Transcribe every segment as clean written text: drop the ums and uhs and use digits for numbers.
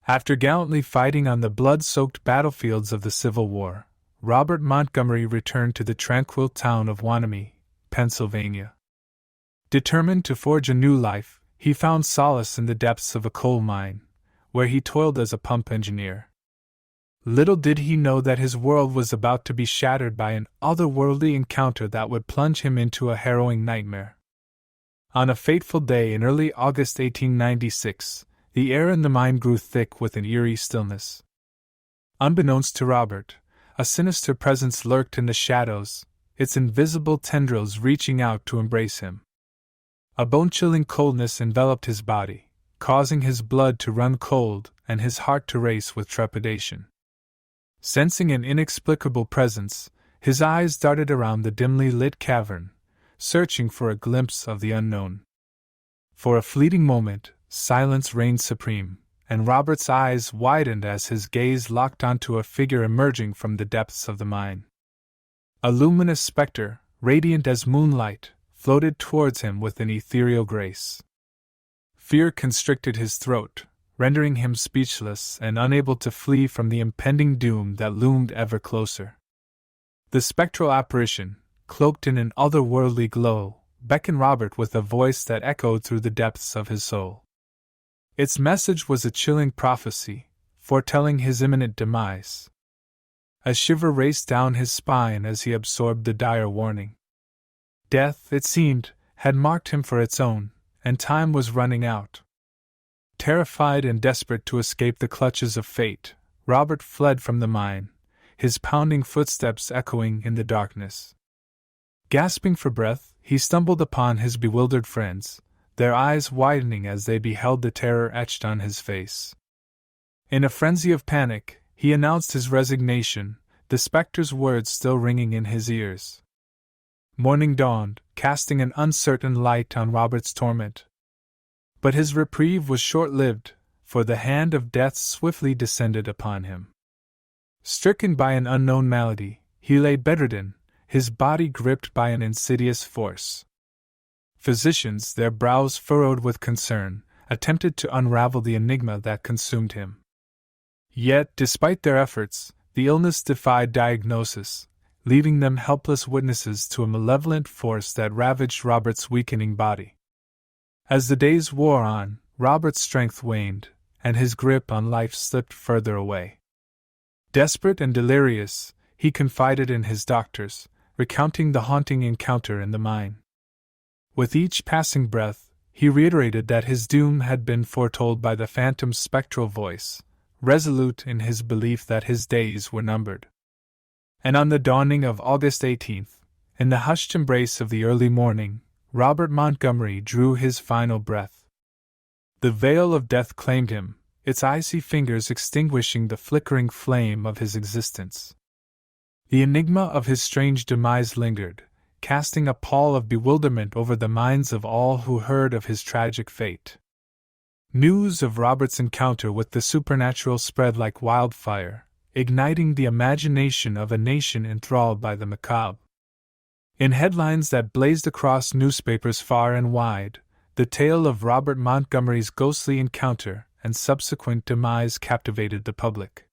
After gallantly fighting on the blood-soaked battlefields of the Civil War, Robert Montgomery returned to the tranquil town of Wanamaie, Pennsylvania. Determined to forge a new life, he found solace in the depths of a coal mine, where he toiled as a pump engineer. Little did he know that his world was about to be shattered by an otherworldly encounter that would plunge him into a harrowing nightmare. On a fateful day in early August 1896, the air in the mine grew thick with an eerie stillness. Unbeknownst to Robert, a sinister presence lurked in the shadows, its invisible tendrils reaching out to embrace him. A bone-chilling coldness enveloped his body, causing his blood to run cold and his heart to race with trepidation. Sensing an inexplicable presence, his eyes darted around the dimly lit cavern, searching for a glimpse of the unknown. For a fleeting moment, silence reigned supreme, and Robert's eyes widened as his gaze locked onto a figure emerging from the depths of the mine. A luminous specter, radiant as moonlight, floated towards him with an ethereal grace. Fear constricted his throat, rendering him speechless and unable to flee from the impending doom that loomed ever closer. The spectral apparition, cloaked in an otherworldly glow, beckoned Robert with a voice that echoed through the depths of his soul. Its message was a chilling prophecy, foretelling his imminent demise. A shiver raced down his spine as he absorbed the dire warning. Death, it seemed, had marked him for its own, and time was running out. Terrified and desperate to escape the clutches of fate, Robert fled from the mine, his pounding footsteps echoing in the darkness. Gasping for breath, he stumbled upon his bewildered friends, their eyes widening as they beheld the terror etched on his face. In a frenzy of panic, he announced his resignation, the specter's words still ringing in his ears. Morning dawned, casting an uncertain light on Robert's torment. But his reprieve was short-lived, for the hand of death swiftly descended upon him. Stricken by an unknown malady, he lay bedridden, his body gripped by an insidious force. Physicians, their brows furrowed with concern, attempted to unravel the enigma that consumed him. Yet, despite their efforts, the illness defied diagnosis, leaving them helpless witnesses to a malevolent force that ravaged Robert's weakening body. As the days wore on, Robert's strength waned, and his grip on life slipped further away. Desperate and delirious, he confided in his doctors, recounting the haunting encounter in the mine. With each passing breath, he reiterated that his doom had been foretold by the phantom's spectral voice, resolute in his belief that his days were numbered. And on the dawning of August 18th, in the hushed embrace of the early morning, Robert Montgomery drew his final breath. The veil of death claimed him, its icy fingers extinguishing the flickering flame of his existence. The enigma of his strange demise lingered, casting a pall of bewilderment over the minds of all who heard of his tragic fate. News of Robert's encounter with the supernatural spread like wildfire, igniting the imagination of a nation enthralled by the macabre. In headlines that blazed across newspapers far and wide, the tale of Robert Montgomery's ghostly encounter and subsequent demise captivated the public.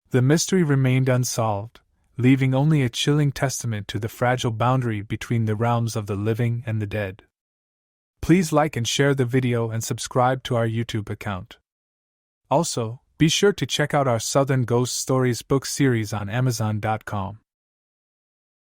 The mystery remained unsolved, leaving only a chilling testament to the fragile boundary between the realms of the living and the dead. Please like and share the video and subscribe to our YouTube account. Also, be sure to check out our Southern Ghost Stories book series on Amazon.com.